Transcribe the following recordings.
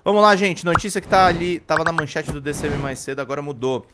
Vamos lá, gente. Notícia que tá ali, tava na manchete do DCM mais cedo, agora mudou.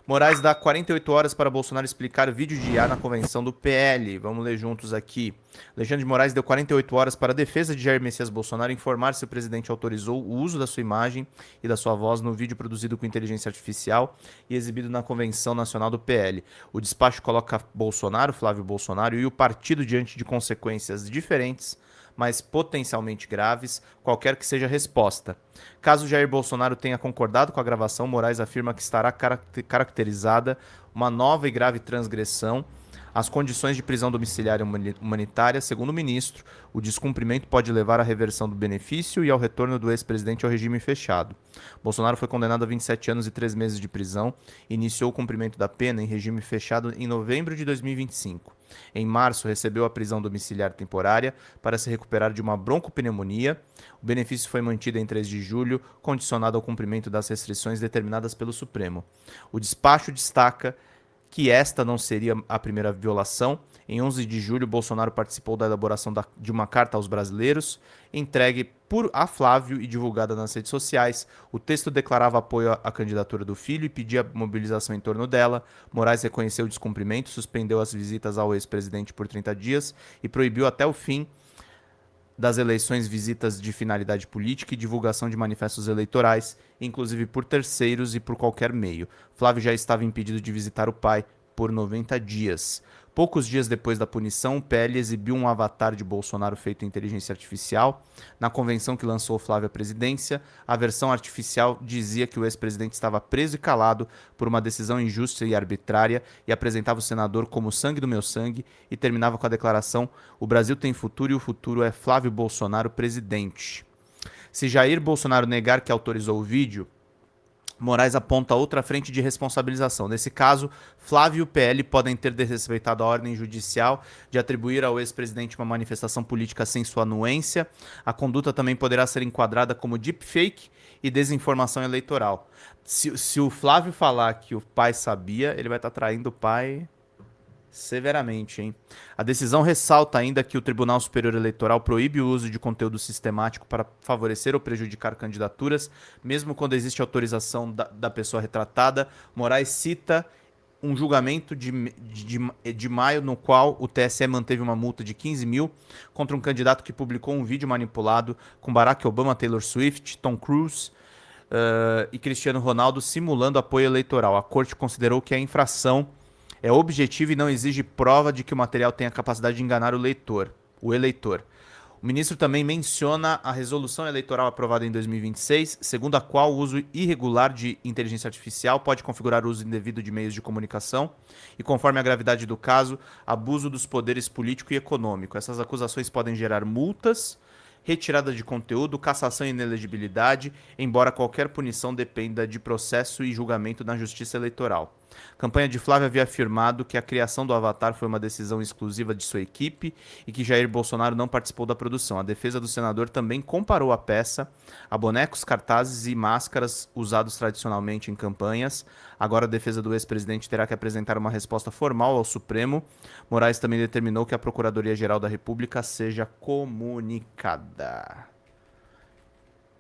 Moraes dá 48 horas para Bolsonaro explicar vídeo de IA na convenção do PL. Vamos ler juntos aqui. Alexandre de Moraes deu 48 horas para a defesa de Jair Messias Bolsonaro informar se o presidente autorizou o uso da sua imagem e da sua voz no vídeo produzido com inteligência artificial e exibido na convenção nacional do PL. O despacho coloca Bolsonaro, Flávio Bolsonaro e o partido diante de consequências diferentes, mas potencialmente graves, qualquer que seja a resposta. Caso Jair Bolsonaro tenha concordado com a gravação, Moraes afirma que estará caracterizada uma nova e grave transgressão às condições de prisão domiciliar humanitária. Segundo o ministro, o descumprimento pode levar à reversão do benefício e ao retorno do ex-presidente ao regime fechado. Bolsonaro foi condenado a 27 anos e 3 meses de prisão e iniciou o cumprimento da pena em regime fechado em novembro de 2025. Em março, recebeu a prisão domiciliar temporária para se recuperar de uma broncopneumonia. O benefício foi mantido em 3 de julho, condicionado ao cumprimento das restrições determinadas pelo Supremo. O despacho destaca que esta não seria a primeira violação. Em 11 de julho, Bolsonaro participou da elaboração de uma carta aos brasileiros, entregue a Flávio e divulgada nas redes sociais. O texto declarava apoio à candidatura do filho e pedia mobilização em torno dela. Moraes reconheceu o descumprimento, suspendeu as visitas ao ex-presidente por 30 dias e proibiu até o fim das eleições visitas de finalidade política e divulgação de manifestos eleitorais, inclusive por terceiros e por qualquer meio. Flávio já estava impedido de visitar o pai por 90 dias. Poucos dias depois da punição, o PL exibiu um avatar de Bolsonaro feito em inteligência artificial. Na convenção que lançou Flávio à presidência, a versão artificial dizia que o ex-presidente estava preso e calado por uma decisão injusta e arbitrária e apresentava o senador como sangue do meu sangue e terminava com a declaração: o Brasil tem futuro e o futuro é Flávio Bolsonaro presidente. Se Jair Bolsonaro negar que autorizou o vídeo, Moraes aponta outra frente de responsabilização. Nesse caso, Flávio e o PL podem ter desrespeitado a ordem judicial de atribuir ao ex-presidente uma manifestação política sem sua anuência. A conduta também poderá ser enquadrada como deepfake e desinformação eleitoral. Se o Flávio falar que o pai sabia, ele vai estar traindo o pai severamente, hein? A decisão ressalta ainda que o Tribunal Superior Eleitoral proíbe o uso de conteúdo sistemático para favorecer ou prejudicar candidaturas, mesmo quando existe autorização da pessoa retratada. Moraes cita um julgamento de maio no qual o TSE manteve uma multa de 15 mil contra um candidato que publicou um vídeo manipulado com Barack Obama, Taylor Swift, Tom Cruise e Cristiano Ronaldo simulando apoio eleitoral. A corte considerou que a infração é objetiva e não exige prova de que o material tenha capacidade de enganar o eleitor. O ministro também menciona a resolução eleitoral aprovada em 2026, segundo a qual o uso irregular de inteligência artificial pode configurar o uso indevido de meios de comunicação e, conforme a gravidade do caso, abuso dos poderes político e econômico. Essas acusações podem gerar multas, retirada de conteúdo, cassação e inelegibilidade, embora qualquer punição dependa de processo e julgamento na Justiça Eleitoral. A campanha de Flávio havia afirmado que a criação do avatar foi uma decisão exclusiva de sua equipe e que Jair Bolsonaro não participou da produção. A defesa do senador também comparou a peça a bonecos, cartazes e máscaras usados tradicionalmente em campanhas. Agora a defesa do ex-presidente terá que apresentar uma resposta formal ao Supremo. Moraes também determinou que a Procuradoria-Geral da República seja comunicada.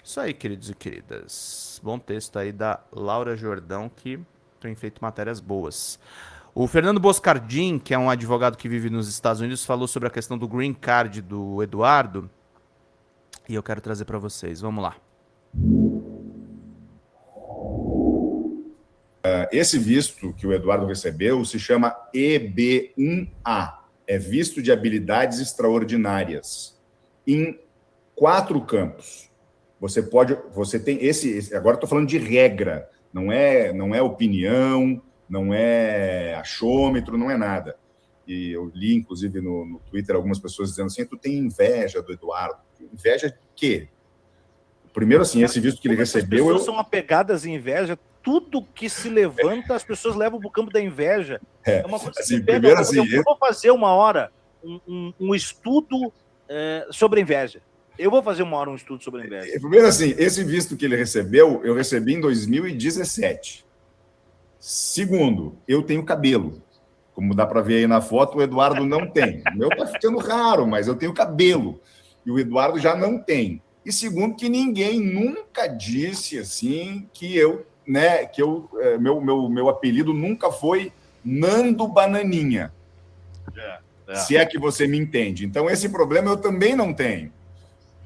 Isso aí, queridos e queridas. Bom texto aí da Laura Jordão, que tem feito matérias boas. O Fernando Boscardin, que é um advogado que vive nos Estados Unidos, falou sobre a questão do green card do Eduardo. E eu quero trazer para vocês. Vamos lá. Esse visto que o Eduardo recebeu se chama EB1A. É visto de habilidades extraordinárias. Em 4 campos. Você tem esse. Agora estou falando de regra. Não é opinião, não é achômetro, não é nada. E eu li, inclusive, no Twitter, algumas pessoas dizendo assim: tu tem inveja do Eduardo. Inveja de quê? Primeiro, assim, esse visto que ele recebeu... As pessoas são apegadas em inveja. Tudo que se levanta, as pessoas levam para o campo da inveja. É uma coisa assim, que pega. Primeiro, assim, eu vou fazer uma hora um estudo sobre inveja. Eu vou fazer uma hora um estudo sobre a inveja. Primeiro, assim, esse visto que ele recebeu, eu recebi em 2017. Segundo, eu tenho cabelo. Como dá para ver aí na foto, o Eduardo não tem. O meu tá ficando raro, mas eu tenho cabelo. E o Eduardo já não tem. E segundo, que ninguém nunca disse assim meu apelido nunca foi Nando Bananinha. Se é que você me entende. Então, esse problema eu também não tenho.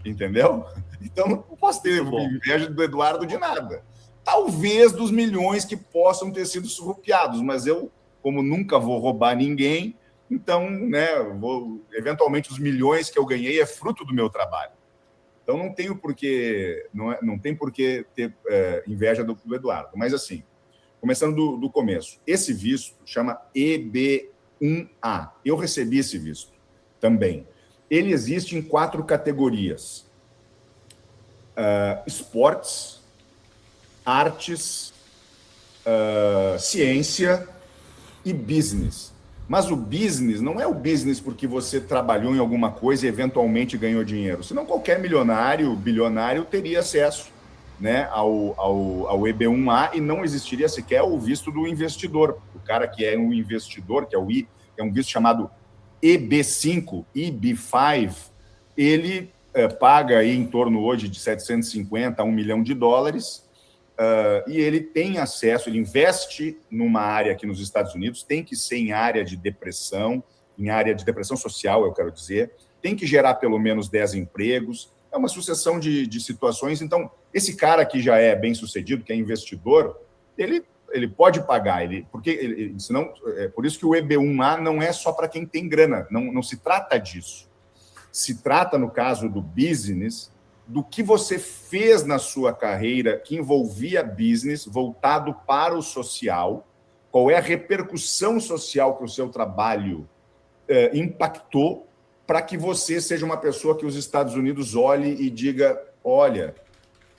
Entendeu? Então, não posso ter inveja do Eduardo de nada. Talvez dos milhões que possam ter sido surrupiados, mas eu, como nunca vou roubar ninguém, então, eventualmente, os milhões que eu ganhei é fruto do meu trabalho. Então, não tem por que ter inveja do Eduardo. Mas, assim, começando do começo, esse visto chama EB1A. Eu recebi esse visto também. Ele existe em 4 categorias: esportes, artes, ciência e business. Mas o business não é o business porque você trabalhou em alguma coisa e eventualmente ganhou dinheiro. Senão qualquer milionário, bilionário teria acesso, né, ao EB1A e não existiria sequer o visto do investidor. O cara que é um investidor, que é um visto chamado EB5, EB5, ele paga aí em torno hoje de 750 a $1 milhão, e ele tem acesso, ele investe numa área aqui nos Estados Unidos, tem que ser em área de depressão social, eu quero dizer, tem que gerar pelo menos 10 empregos, é uma sucessão de situações. Então, esse cara que já é bem-sucedido, que é investidor, ele pode pagar, senão, por isso que o EB1A não é só para quem tem grana, não se trata disso. Se trata, no caso do business, do que você fez na sua carreira que envolvia business, voltado para o social, qual é a repercussão social que o seu trabalho impactou para que você seja uma pessoa que os Estados Unidos olhe e diga, olha,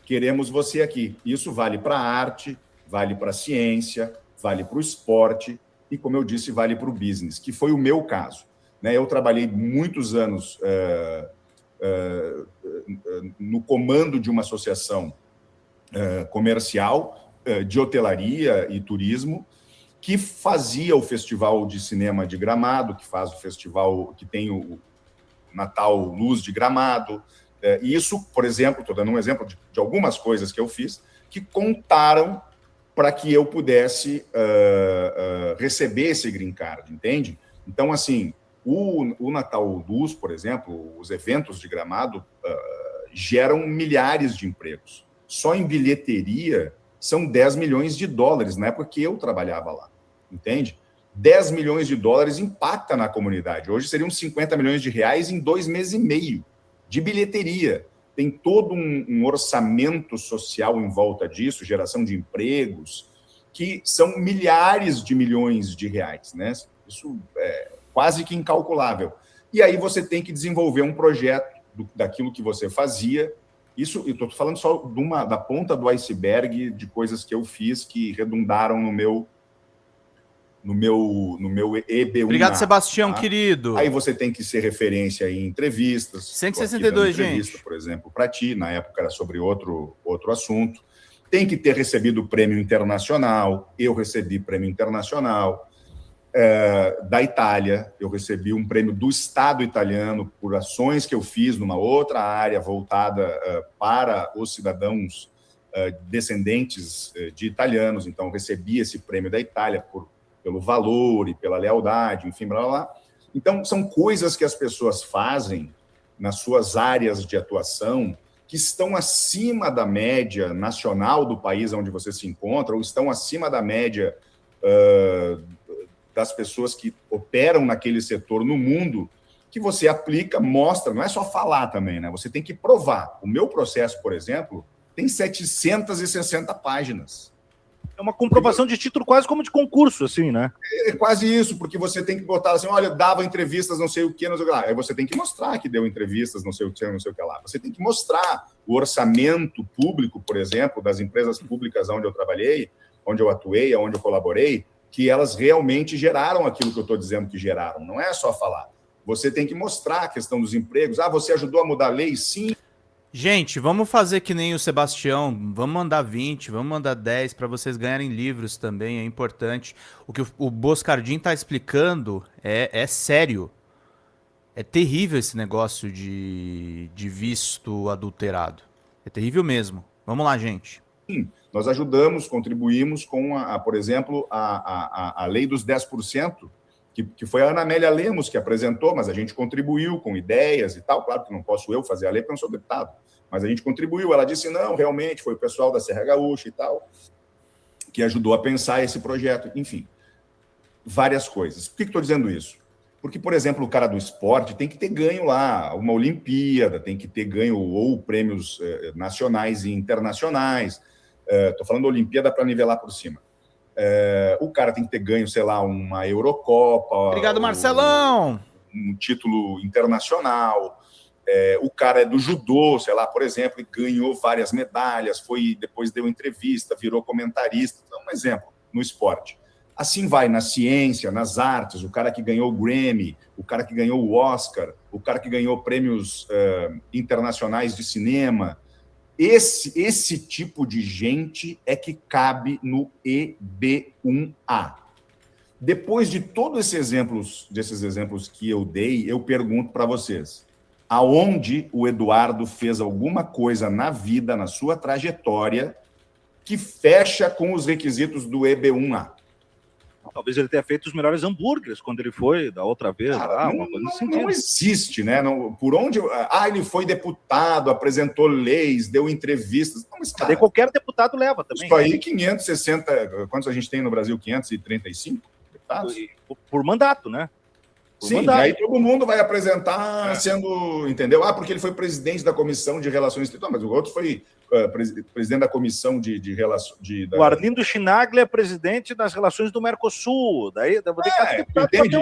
queremos você aqui. Isso vale para a arte, vale para a ciência, vale para o esporte e, como eu disse, vale para o business, que foi o meu caso. Eu trabalhei muitos anos no comando de uma associação comercial de hotelaria e turismo que fazia o Festival de Cinema de Gramado, que faz o festival, que tem o Natal Luz de Gramado. E isso, por exemplo, estou dando um exemplo de algumas coisas que eu fiz, que contaram para que eu pudesse receber esse green card, entende? Então, assim, o Natal Luz, por exemplo, os eventos de Gramado geram milhares de empregos. Só em bilheteria são $10 milhões na época que eu trabalhava lá, entende? $10 milhões impacta na comunidade. Hoje seriam R$50 milhões em 2 meses e meio de bilheteria. Tem todo um orçamento social em volta disso, geração de empregos, que são milhares de milhões de reais, né? Isso é quase que incalculável. E aí você tem que desenvolver um projeto daquilo que você fazia. Isso, eu estou falando só da ponta do iceberg de coisas que eu fiz que redundaram no meu EB1A. Obrigado, Sebastião, tá? Querido. Aí você tem que ser referência em entrevistas. 162, gente. Por exemplo, para ti, na época era sobre outro assunto. Tem que ter recebido o prêmio internacional. Eu recebi prêmio internacional. Da Itália, eu recebi um prêmio do Estado italiano por ações que eu fiz numa outra área voltada para os cidadãos descendentes de italianos. Então, eu recebi esse prêmio da Itália pelo valor e pela lealdade, enfim, blá, blá, blá. Então, são coisas que as pessoas fazem nas suas áreas de atuação que estão acima da média nacional do país onde você se encontra, ou estão acima da média das pessoas que operam naquele setor no mundo, que você aplica, mostra, não é só falar também, né? Você tem que provar. O meu processo, por exemplo, tem 760 páginas. É uma comprovação de título quase como de concurso, assim, né? É quase isso, porque você tem que botar assim, olha, dava entrevistas, não sei o que, não sei o que lá. Aí você tem que mostrar que deu entrevistas, não sei o que, não sei o que lá. Você tem que mostrar o orçamento público, por exemplo, das empresas públicas onde eu trabalhei, onde eu atuei, onde eu colaborei, que elas realmente geraram aquilo que eu estou dizendo que geraram. Não é só falar. Você tem que mostrar a questão dos empregos. Ah, você ajudou a mudar a lei? Sim. Gente, vamos fazer que nem o Sebastião, vamos mandar 20, vamos mandar 10 para vocês ganharem livros também, é importante. O que o Boscardin está explicando é sério. É terrível esse negócio de visto adulterado. É terrível mesmo. Vamos lá, gente. Sim, nós ajudamos, contribuímos com, por exemplo, a lei dos 10%, que foi a Ana Amélia Lemos que apresentou, mas a gente contribuiu com ideias e tal. Claro que não posso eu fazer a lei porque eu não sou deputado, mas a gente contribuiu. Ela disse, não, realmente, foi o pessoal da Serra Gaúcha e tal, que ajudou a pensar esse projeto. Enfim, várias coisas. Por que estou dizendo isso? Porque, por exemplo, o cara do esporte tem que ter ganho lá uma Olimpíada, tem que ter ganho ou prêmios nacionais e internacionais. Estou falando Olimpíada para nivelar por cima. O cara tem que ter ganho, sei lá, uma Eurocopa. Obrigado, Marcelão! Um título internacional. O cara é do judô, sei lá, por exemplo, e ganhou várias medalhas, depois deu entrevista, virou comentarista. Então, um exemplo, no esporte. Assim vai na ciência, nas artes, o cara que ganhou o Grammy, o cara que ganhou o Oscar, o cara que ganhou prêmios internacionais de cinema. Esse tipo de gente é que cabe no EB1A. Depois de todos desses exemplos que eu dei, eu pergunto para vocês, aonde o Eduardo fez alguma coisa na vida, na sua trajetória, que fecha com os requisitos do EB1A? Talvez ele tenha feito os melhores hambúrgueres quando ele foi da outra vez. Cara, não existe, né? Por onde... ele foi deputado, apresentou leis, deu entrevistas. Não, mas, cara, qualquer deputado leva também. Isso aí, 560... Quantos a gente tem no Brasil? 535 deputados? Por mandato, né? Sim, aí todo mundo vai apresentar sendo... Entendeu? Porque ele foi presidente da Comissão de Relações... Não, mas o outro foi... presidente da Comissão de Relações... O Arlindo Chinaglia é presidente das relações do Mercosul. Daí, entende?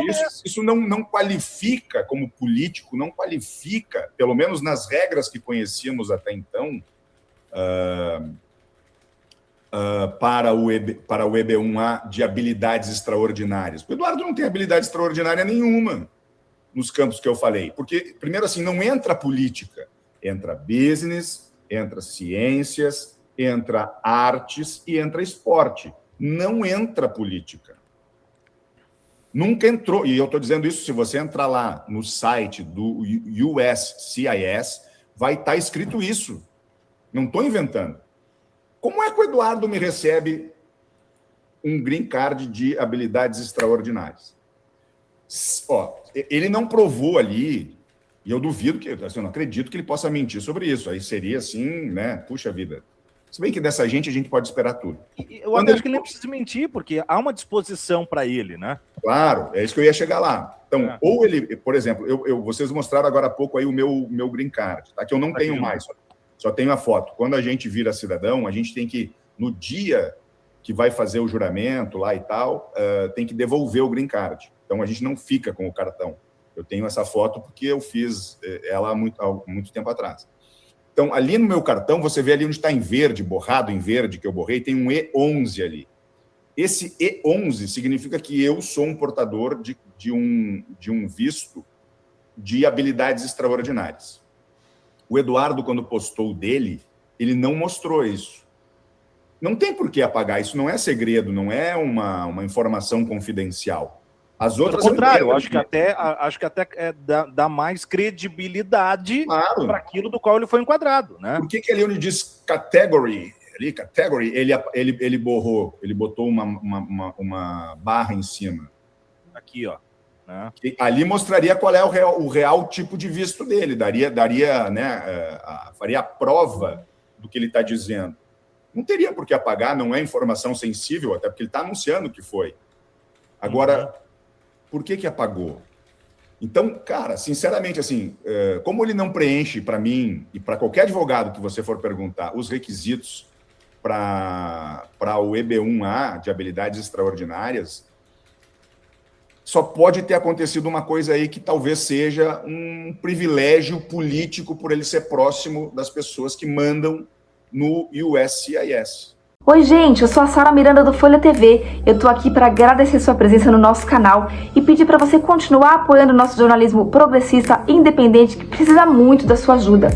Isso não qualifica como político, não qualifica, pelo menos nas regras que conhecíamos até então, para o EB1A de habilidades extraordinárias. O Eduardo não tem habilidade extraordinária nenhuma nos campos que eu falei. Porque, primeiro assim, não entra política, entra business... entra ciências, entra artes e entra esporte. Não entra política. Nunca entrou. E eu estou dizendo isso, se você entrar lá no site do USCIS, vai estar escrito isso. Não estou inventando. Como é que o Eduardo me recebe um green card de habilidades extraordinárias? Ele não provou ali... E eu duvido assim, eu não acredito que ele possa mentir sobre isso. Aí seria assim, né? Puxa vida. Se bem que dessa gente a gente pode esperar tudo. Eu acho que ele nem precisa mentir, porque há uma disposição para ele, né? Claro, é isso que eu ia chegar lá. Então, ou ele, por exemplo, vocês mostraram agora há pouco aí o meu green card, tá? Que eu não tenho mais, só tenho a foto. Quando a gente vira cidadão, a gente tem que, no dia que vai fazer o juramento lá e tal, tem que devolver o green card. Então, a gente não fica com o cartão. Eu tenho essa foto porque eu fiz ela há muito tempo atrás. Então, ali no meu cartão, você vê ali onde está em verde, borrado em verde, que eu borrei, tem um E11 ali. Esse E11 significa que eu sou um portador de um visto de habilidades extraordinárias. O Eduardo, quando postou dele, ele não mostrou isso. Não tem por que apagar, isso não é segredo, não é uma informação confidencial. As outras, pelo contrário, acho que até dá mais credibilidade para aquilo do qual ele foi enquadrado, né? Por que ali onde diz category, ele borrou, ele botou uma barra em cima? Aqui, ó. Né? Ali mostraria qual é o real tipo de visto dele, daria, né, faria a prova do que ele está dizendo. Não teria por que apagar, não é informação sensível, até porque ele está anunciando que foi. Agora, por que apagou? Então, cara, sinceramente, assim, como ele não preenche para mim e para qualquer advogado que você for perguntar os requisitos para o EB1A de habilidades extraordinárias, só pode ter acontecido uma coisa aí que talvez seja um privilégio político por ele ser próximo das pessoas que mandam no USCIS. Oi, gente, eu sou a Sara Miranda do Folha TV. Eu tô aqui para agradecer sua presença no nosso canal e pedir para você continuar apoiando o nosso jornalismo progressista independente, que precisa muito da sua ajuda.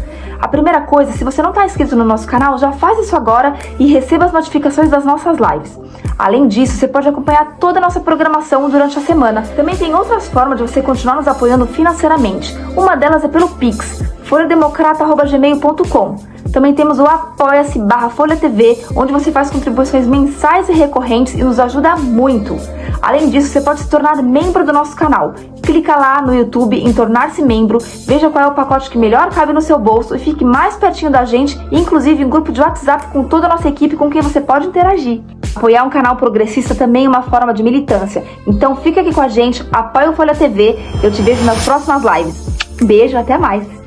A primeira coisa, se você não está inscrito no nosso canal, já faz isso agora e receba as notificações das nossas lives. Além disso, você pode acompanhar toda a nossa programação durante a semana. Também tem outras formas de você continuar nos apoiando financeiramente. Uma delas é pelo Pix, folhademocrata@gmail.com. Também temos o apoia-se/Folha TV, onde você faz contribuições mensais e recorrentes e nos ajuda muito. Além disso, você pode se tornar membro do nosso canal. Clica lá no YouTube em tornar-se membro, veja qual é o pacote que melhor cabe no seu bolso e fique mais pertinho da gente, inclusive em grupo de WhatsApp com toda a nossa equipe com quem você pode interagir. Apoiar um canal progressista também é uma forma de militância. Então fica aqui com a gente, apoia o Folha TV, eu te vejo nas próximas lives. Beijo, até mais!